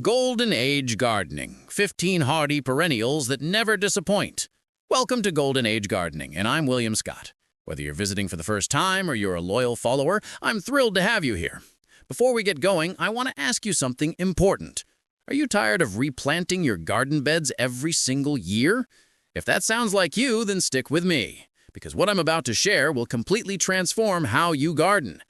Golden Age Gardening, 15 hardy perennials that never disappoint. Welcome to Golden Age Gardening, and I'm William Scott. Whether you're visiting for the first time or you're a loyal follower, I'm thrilled to have you here. Before we get going, I want to ask you something important. Are you tired of replanting your garden beds every single year? If that sounds like you, then stick with me, because what I'm about to share will completely transform how you garden.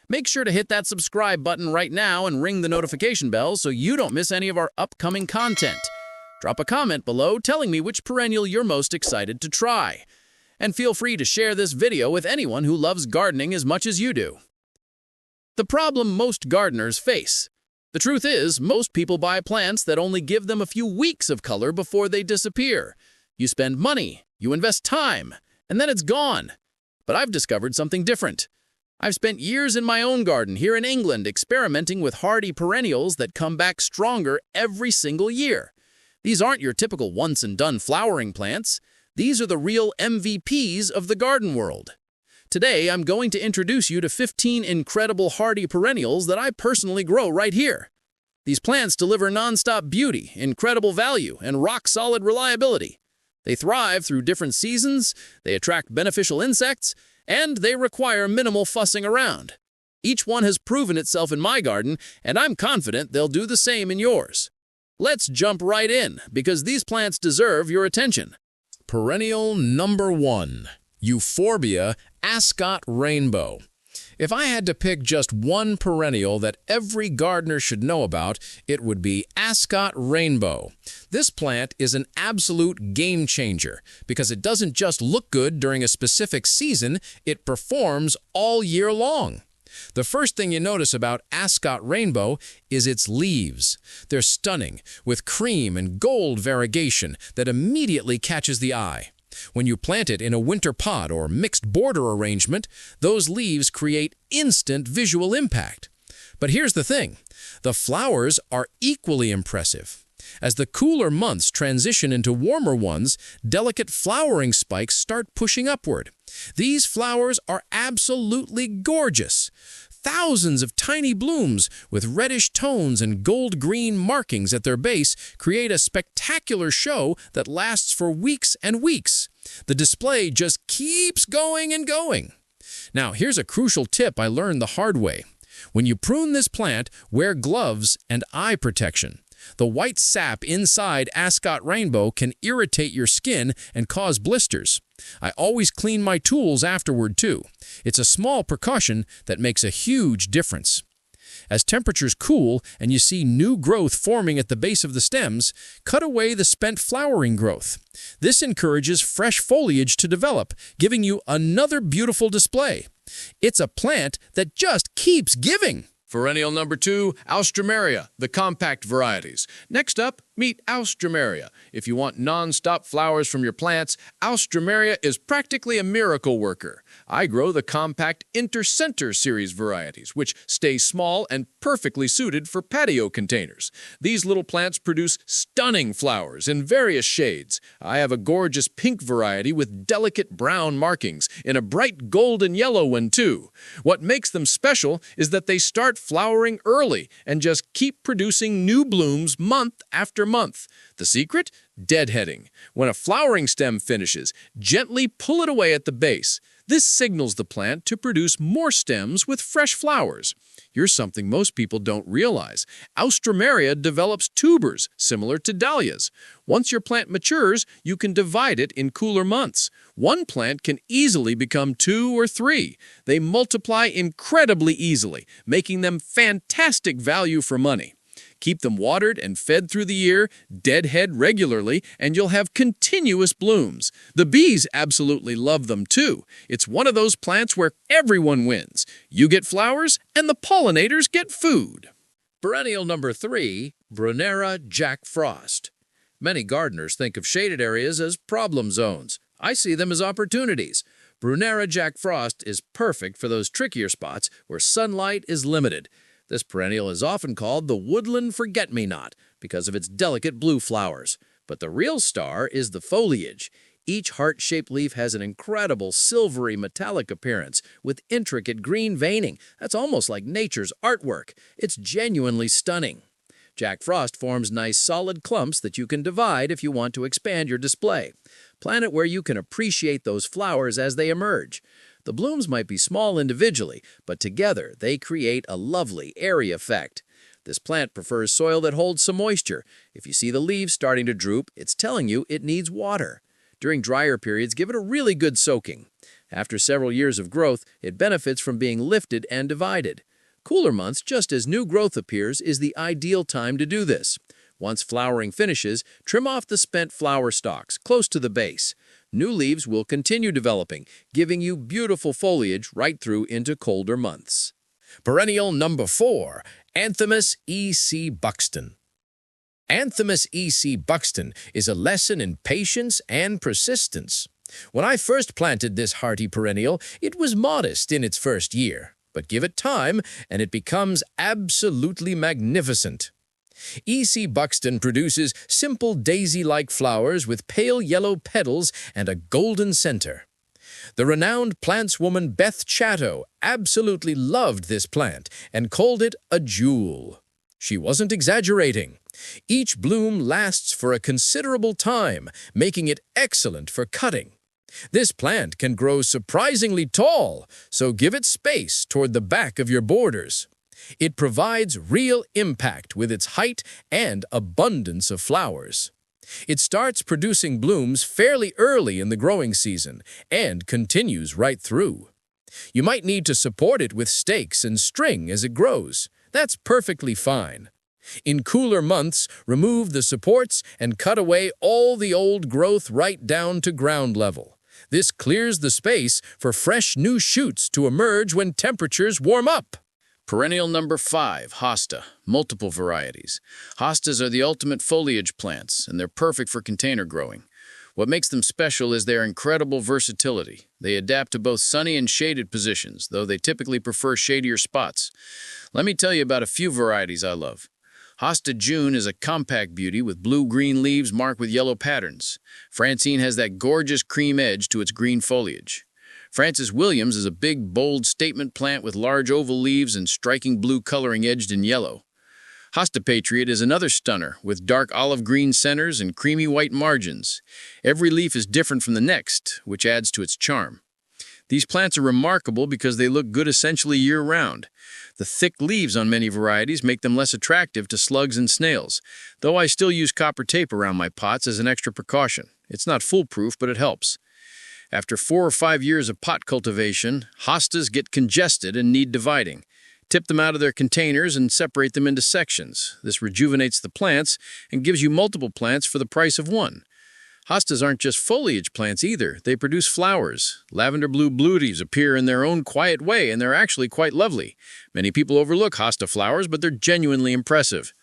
Make sure to hit that subscribe button right now and ring the notification bell so you don't miss any of our upcoming content. Drop a comment below telling me which perennial you're most excited to try. And feel free to share this video with anyone who loves gardening as much as you do. The problem most gardeners face. The truth is, most people buy plants that only give them a few weeks of color before they disappear. You spend money, you invest time, and then it's gone. But I've discovered something different. I've spent years in my own garden here in England experimenting with hardy perennials that come back stronger every single year. These aren't your typical once-and-done flowering plants. These are the real MVPs of the garden world. Today, I'm going to introduce you to 15 incredible hardy perennials that I personally grow right here. These plants deliver non-stop beauty, incredible value, and rock-solid reliability. They thrive through different seasons, they attract beneficial insects, and they require minimal fussing around. Each one has proven itself in my garden, and I'm confident they'll do the same in yours. Let's jump right in, because these plants deserve your attention. Perennial number 1, Euphorbia Ascot Rainbow. If I had to pick just one perennial that every gardener should know about, it would be Ascot Rainbow. This plant is an absolute game changer because it doesn't just look good during a specific season, it performs all year long. The first thing you notice about Ascot Rainbow is its leaves. They're stunning, with cream and gold variegation that immediately catches the eye. When you plant it in a winter pot or mixed border arrangement, those leaves create instant visual impact. But here's the thing, the flowers are equally impressive. As the cooler months transition into warmer ones, delicate flowering spikes start pushing upward. These flowers are absolutely gorgeous. Thousands of tiny blooms with reddish tones and gold-green markings at their base create a spectacular show that lasts for weeks and weeks. The display just keeps going and going. Now, here's a crucial tip I learned the hard way. When you prune this plant, wear gloves and eye protection. The white sap inside Ascot Rainbow can irritate your skin and cause blisters. I always clean my tools afterward too. It's a small precaution that makes a huge difference. As temperatures cool and you see new growth forming at the base of the stems, cut away the spent flowering growth. This encourages fresh foliage to develop, giving you another beautiful display. It's a plant that just keeps giving. Perennial number 2, Alstroemeria, the compact varieties. Next up, meet Alstroemeria. If you want non-stop flowers from your plants, Alstroemeria is practically a miracle worker. I grow the compact intercenter series varieties, which stay small and perfectly suited for patio containers. These little plants produce stunning flowers in various shades. I have a gorgeous pink variety with delicate brown markings, and a bright golden yellow one too. What makes them special is that they start flowering early and just keep producing new blooms month after month. The secret? Deadheading. When a flowering stem finishes, gently pull it away at the base. This signals the plant to produce more stems with fresh flowers. Here's something most people don't realize. Alstroemeria develops tubers, similar to dahlias. Once your plant matures, you can divide it in cooler months. One plant can easily become 2 or 3. They multiply incredibly easily, making them fantastic value for money. Keep them watered and fed through the year, deadhead regularly, and you'll have continuous blooms. The bees absolutely love them too. It's one of those plants where everyone wins. You get flowers, and the pollinators get food. Perennial number 3, Brunnera Jack Frost. Many gardeners think of shaded areas as problem zones. I see them as opportunities. Brunnera Jack Frost is perfect for those trickier spots where sunlight is limited. This perennial is often called the woodland forget-me-not because of its delicate blue flowers. But the real star is the foliage. Each heart-shaped leaf has an incredible silvery metallic appearance with intricate green veining. That's almost like nature's artwork. It's genuinely stunning. Jack Frost forms nice solid clumps that you can divide if you want to expand your display. Plant it where you can appreciate those flowers as they emerge. The blooms might be small individually, but together they create a lovely, airy effect. This plant prefers soil that holds some moisture. If you see the leaves starting to droop, it's telling you it needs water. During drier periods, give it a really good soaking. After several years of growth, it benefits from being lifted and divided. Cooler months, just as new growth appears, is the ideal time to do this. Once flowering finishes, trim off the spent flower stalks close to the base. New leaves will continue developing, giving you beautiful foliage right through into colder months. Perennial number 4, Anthemis E.C. Buxton. Anthemis E.C. Buxton is a lesson in patience and persistence. When I first planted this hardy perennial, it was modest in its first year, but give it time and it becomes absolutely magnificent. E.C. Buxton produces simple daisy-like flowers with pale yellow petals and a golden center. The renowned plantswoman Beth Chatto absolutely loved this plant and called it a jewel. She wasn't exaggerating. Each bloom lasts for a considerable time, making it excellent for cutting. This plant can grow surprisingly tall, so give it space toward the back of your borders. It provides real impact with its height and abundance of flowers. It starts producing blooms fairly early in the growing season and continues right through. You might need to support it with stakes and string as it grows. That's perfectly fine. In cooler months, remove the supports and cut away all the old growth right down to ground level. This clears the space for fresh new shoots to emerge when temperatures warm up. Perennial number 5, Hosta, multiple varieties. Hostas are the ultimate foliage plants, and they're perfect for container growing. What makes them special is their incredible versatility. They adapt to both sunny and shaded positions, though they typically prefer shadier spots. Let me tell you about a few varieties I love. Hosta June is a compact beauty with blue-green leaves marked with yellow patterns. Francine has that gorgeous cream edge to its green foliage. Francis Williams is a big, bold statement plant with large oval leaves and striking blue coloring edged in yellow. Hosta Patriot is another stunner with dark olive-green centers and creamy white margins. Every leaf is different from the next, which adds to its charm. These plants are remarkable because they look good essentially year-round. The thick leaves on many varieties make them less attractive to slugs and snails, though I still use copper tape around my pots as an extra precaution. It's not foolproof, but it helps. After 4 or 5 years of pot cultivation, hostas get congested and need dividing. Tip them out of their containers and separate them into sections. This rejuvenates the plants and gives you multiple plants for the price of one. Hostas aren't just foliage plants either. They produce flowers. Lavender blue leaves appear in their own quiet way, and they're actually quite lovely. Many people overlook hosta flowers, but they're genuinely impressive.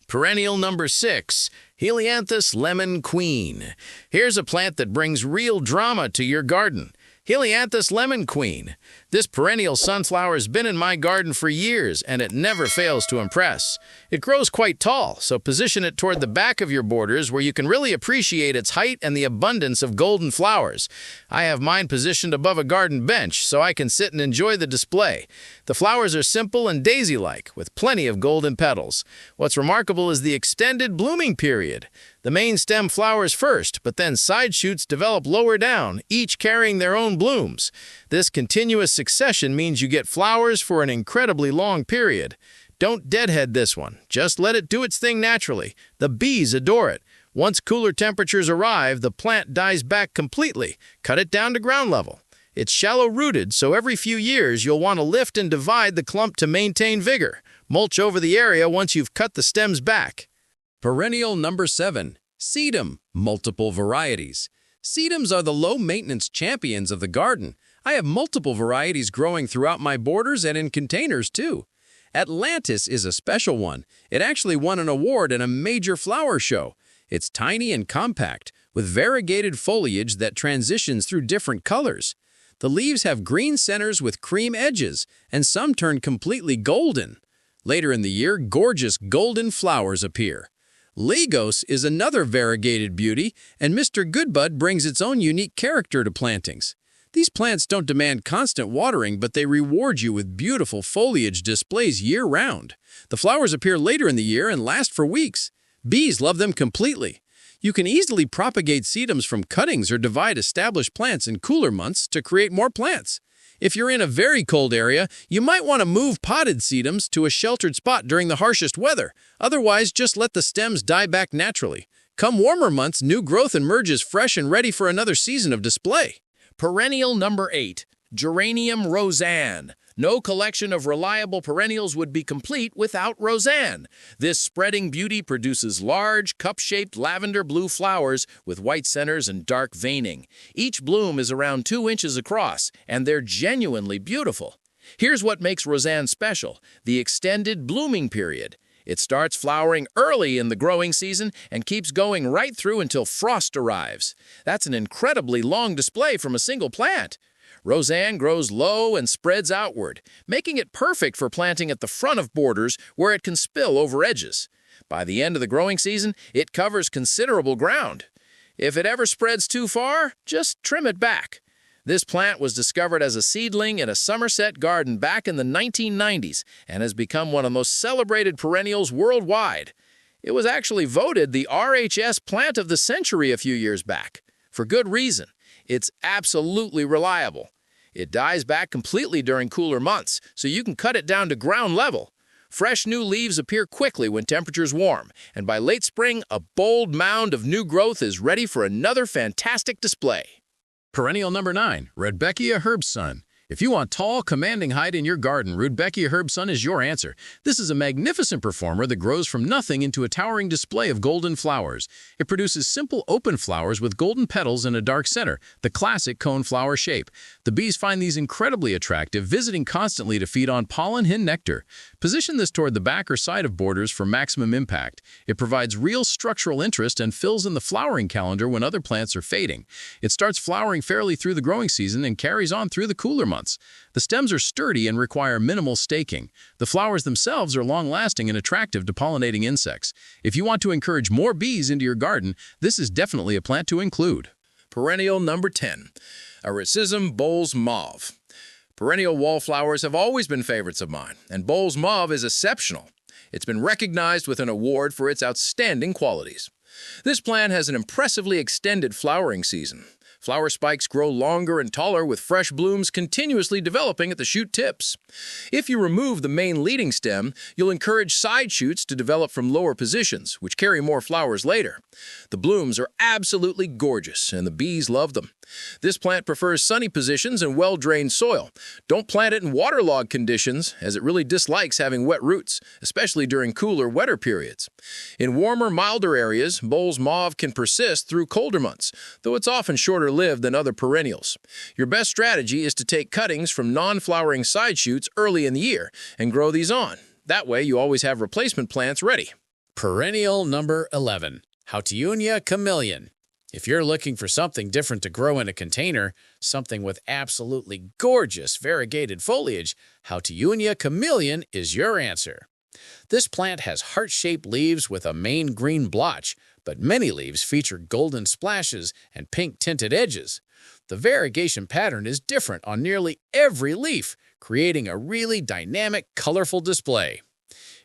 Perennial number 6, Helianthus Lemon Queen. Here's a plant that brings real drama to your garden. Helianthus Lemon Queen. This perennial sunflower has been in my garden for years, and it never fails to impress. It grows quite tall, so position it toward the back of your borders where you can really appreciate its height and the abundance of golden flowers. I have mine positioned above a garden bench, so I can sit and enjoy the display. The flowers are simple and daisy-like, with plenty of golden petals. What's remarkable is the extended blooming period. The main stem flowers first, but then side shoots develop lower down, each carrying their own blooms. This continuous succession means you get flowers for an incredibly long period. Don't deadhead this one. Just let it do its thing naturally. The bees adore it. Once cooler temperatures arrive, the plant dies back completely. Cut it down to ground level. It's shallow-rooted, so every few years you'll want to lift and divide the clump to maintain vigor. Mulch over the area once you've cut the stems back. Perennial number 7, Sedum, multiple varieties. Sedums are the low-maintenance champions of the garden. I have multiple varieties growing throughout my borders and in containers too. Atlantis is a special one. It actually won an award in a major flower show. It's tiny and compact, with variegated foliage that transitions through different colors. The leaves have green centers with cream edges, and some turn completely golden. Later in the year, gorgeous golden flowers appear. Lagos is another variegated beauty, and Mr. Goodbud brings its own unique character to plantings. These plants don't demand constant watering, but they reward you with beautiful foliage displays year-round. The flowers appear later in the year and last for weeks. Bees love them completely. You can easily propagate sedums from cuttings or divide established plants in cooler months to create more plants. If you're in a very cold area, you might want to move potted sedums to a sheltered spot during the harshest weather. Otherwise, just let the stems die back naturally. Come warmer months, new growth emerges fresh and ready for another season of display. Perennial number 8, Geranium rozanne. No collection of reliable perennials would be complete without rozanne. This spreading beauty produces large, cup-shaped lavender blue flowers with white centers and dark veining. Each bloom is around 2 inches across, and they're genuinely beautiful. Here's what makes rozanne special: the extended blooming period. It starts flowering early in the growing season and keeps going right through until frost arrives. That's an incredibly long display from a single plant. Rozanne grows low and spreads outward, making it perfect for planting at the front of borders where it can spill over edges. By the end of the growing season, it covers considerable ground. If it ever spreads too far, just trim it back. This plant was discovered as a seedling in a Somerset garden back in the 1990s and has become one of the most celebrated perennials worldwide. It was actually voted the RHS Plant of the Century a few years back. For good reason. It's absolutely reliable. It dies back completely during cooler months, so you can cut it down to ground level. Fresh new leaves appear quickly when temperatures warm, and by late spring, a bold mound of new growth is ready for another fantastic display. Perennial number 9, Rudbeckia herbstonn. If you want tall, commanding height in your garden, Rudbeckia herbstonn is your answer. This is a magnificent performer that grows from nothing into a towering display of golden flowers. It produces simple, open flowers with golden petals and a dark center, the classic cone flower shape. The bees find these incredibly attractive, visiting constantly to feed on pollen and nectar. Position this toward the back or side of borders for maximum impact. It provides real structural interest and fills in the flowering calendar when other plants are fading. It starts flowering fairly through the growing season and carries on through the cooler months. The stems are sturdy and require minimal staking. The flowers themselves are long-lasting and attractive to pollinating insects. If you want to encourage more bees into your garden, this is definitely a plant to include. Perennial number 10, Erysimum Bowles mauve. Perennial wallflowers have always been favorites of mine, and Bowles mauve is exceptional. It's been recognized with an award for its outstanding qualities. This plant has an impressively extended flowering season. Flower spikes grow longer and taller with fresh blooms continuously developing at the shoot tips. If you remove the main leading stem, you'll encourage side shoots to develop from lower positions, which carry more flowers later. The blooms are absolutely gorgeous, and the bees love them. This plant prefers sunny positions and well-drained soil. Don't plant it in waterlogged conditions, as it really dislikes having wet roots, especially during cooler, wetter periods. In warmer, milder areas, Bowles mauve can persist through colder months, though it's often shorter-lived than other perennials. Your best strategy is to take cuttings from non-flowering side shoots early in the year and grow these on. That way, you always have replacement plants ready. Perennial number 11, Houttuynia chameleon. If you're looking for something different to grow in a container, something with absolutely gorgeous variegated foliage, Houttuynia chameleon is your answer. This plant has heart-shaped leaves with a main green blotch, but many leaves feature golden splashes and pink-tinted edges. The variegation pattern is different on nearly every leaf, creating a really dynamic, colorful display.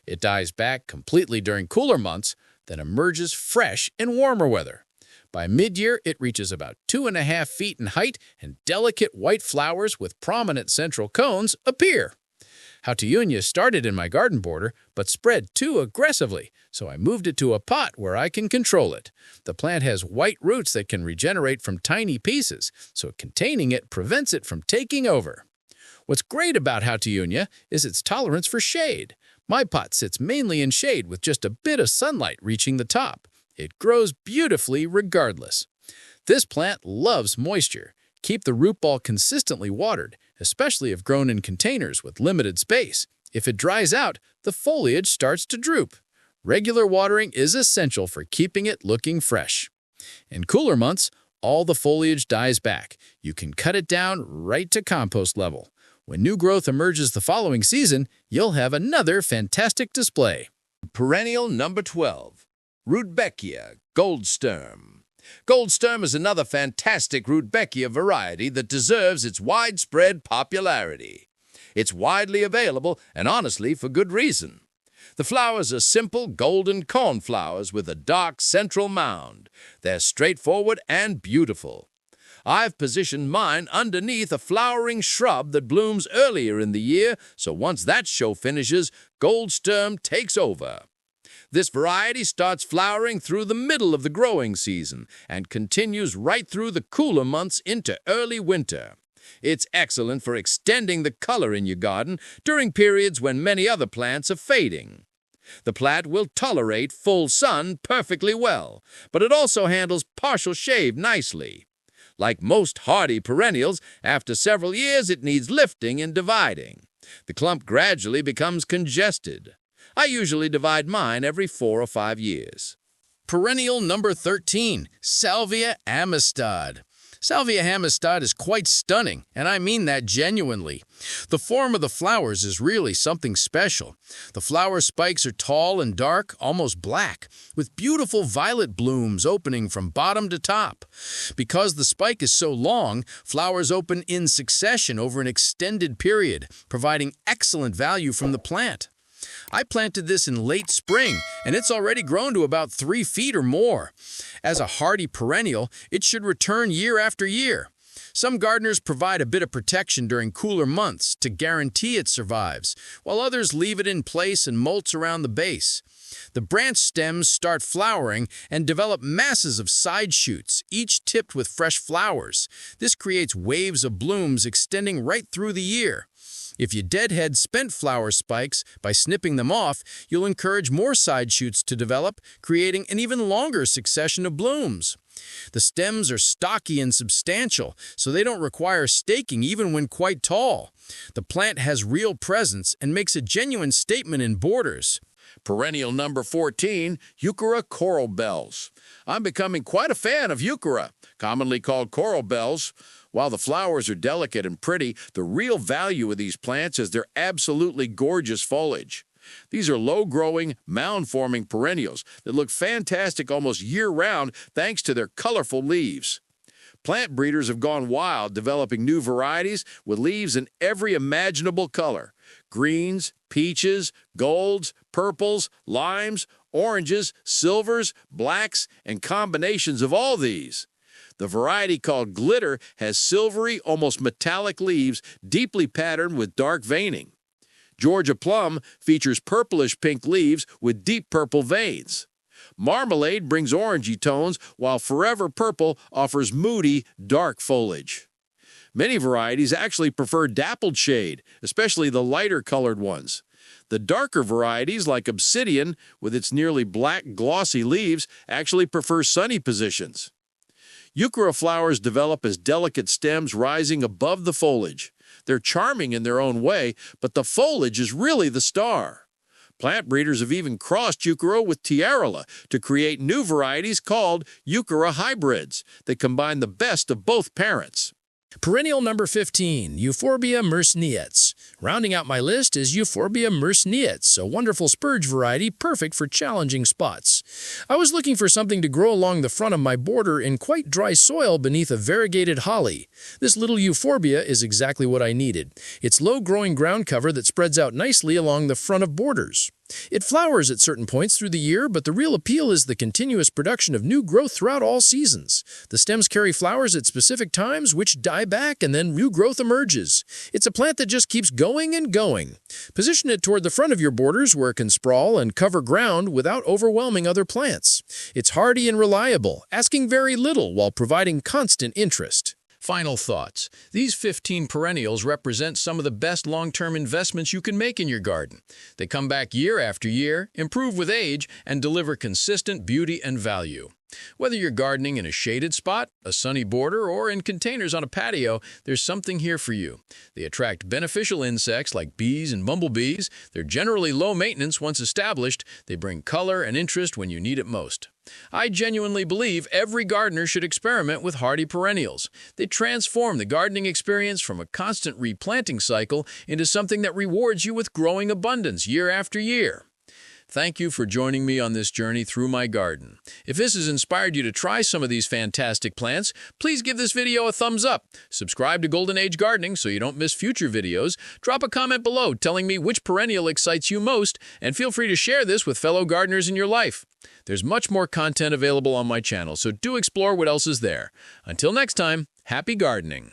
It dies back completely during cooler months, then emerges fresh in warmer weather. By mid-year, it reaches about 2.5 feet in height, and delicate white flowers with prominent central cones appear. Houttuynia started in my garden border, but spread too aggressively, so I moved it to a pot where I can control it. The plant has white roots that can regenerate from tiny pieces, so containing it prevents it from taking over. What's great about Houttuynia is its tolerance for shade. My pot sits mainly in shade with just a bit of sunlight reaching the top. It grows beautifully regardless. This plant loves moisture. Keep the root ball consistently watered, especially if grown in containers with limited space. If it dries out, the foliage starts to droop. Regular watering is essential for keeping it looking fresh. In cooler months, all the foliage dies back. You can cut it down right to compost level. When new growth emerges the following season, you'll have another fantastic display. Perennial number 12, Rudbeckia goldsturm. Goldsturm is another fantastic Rudbeckia variety that deserves its widespread popularity. It's widely available, and honestly, for good reason. The flowers are simple golden cornflowers with a dark central mound. They're straightforward and beautiful. I've positioned mine underneath a flowering shrub that blooms earlier in the year, so once that show finishes, goldsturm takes over. This variety starts flowering through the middle of the growing season and continues right through the cooler months into early winter. It's excellent for extending the color in your garden during periods when many other plants are fading. The plant will tolerate full sun perfectly well, but it also handles partial shade nicely. Like most hardy perennials, after several years it needs lifting and dividing. The clump gradually becomes congested. I usually divide mine every 4 or 5 years. Perennial number 13, Salvia amistad. Salvia amistad is quite stunning, and I mean that genuinely. The form of the flowers is really something special. The flower spikes are tall and dark, almost black, with beautiful violet blooms opening from bottom to top. Because the spike is so long, flowers open in succession over an extended period, providing excellent value from the plant. I planted this in late spring, and it's already grown to about 3 feet or more. As a hardy perennial, it should return year after year. Some gardeners provide a bit of protection during cooler months to guarantee it survives, while others leave it in place and mulch around the base. The branch stems start flowering and develop masses of side shoots, each tipped with fresh flowers. This creates waves of blooms extending right through the year. If you deadhead spent flower spikes by snipping them off, you'll encourage more side shoots to develop, creating an even longer succession of blooms. The stems are stocky and substantial, so they don't require staking even when quite tall. The plant has real presence and makes a genuine statement in borders. Perennial number 14, Heuchera coral bells. I'm becoming quite a fan of Heuchera, commonly called coral bells. While the flowers are delicate and pretty, the real value of these plants is their absolutely gorgeous foliage. These are low-growing, mound-forming perennials that look fantastic almost year-round thanks to their colorful leaves. Plant breeders have gone wild developing new varieties with leaves in every imaginable color: greens, peaches, golds, purples, limes, oranges, silvers, blacks, and combinations of all these. The variety called glitter has silvery, almost metallic leaves deeply patterned with dark veining. Georgia plum features purplish pink leaves with deep purple veins. Marmalade brings orangey tones, while Forever Purple offers moody, dark foliage. Many varieties actually prefer dappled shade, especially the lighter-colored ones. The darker varieties, like Obsidian, with its nearly black, glossy leaves, actually prefer sunny positions. Heuchera flowers develop as delicate stems rising above the foliage. They're charming in their own way, but the foliage is really the star. Plant breeders have even crossed Heuchera with Tiarella to create new varieties called Heuchera hybrids that combine the best of both parents. Perennial number 15, Euphorbia mercinits. Rounding out my list is Euphorbia mercinits, a wonderful spurge variety perfect for challenging spots. I was looking for something to grow along the front of my border in quite dry soil beneath a variegated holly. This little euphorbia is exactly what I needed. It's low-growing ground cover that spreads out nicely along the front of borders. It flowers at certain points through the year, but the real appeal is the continuous production of new growth throughout all seasons. The stems carry flowers at specific times, which die back, and then new growth emerges. It's a plant that just keeps going and going. Position it toward the front of your borders where it can sprawl and cover ground without overwhelming other plants. It's hardy and reliable, asking very little while providing constant interest. Final thoughts. These 15 perennials represent some of the best long-term investments you can make in your garden. They come back year after year, improve with age, and deliver consistent beauty and value. Whether you're gardening in a shaded spot, a sunny border, or in containers on a patio, there's something here for you. They attract beneficial insects like bees and bumblebees. They're generally low maintenance once established. They bring color and interest when you need it most. I genuinely believe every gardener should experiment with hardy perennials. They transform the gardening experience from a constant replanting cycle into something that rewards you with growing abundance year after year. Thank you for joining me on this journey through my garden. If this has inspired you to try some of these fantastic plants, please give this video a thumbs up. Subscribe to Golden Age Gardening so you don't miss future videos. Drop a comment below telling me which perennial excites you most, and feel free to share this with fellow gardeners in your life. There's much more content available on my channel, so do explore what else is there. Until next time, happy gardening!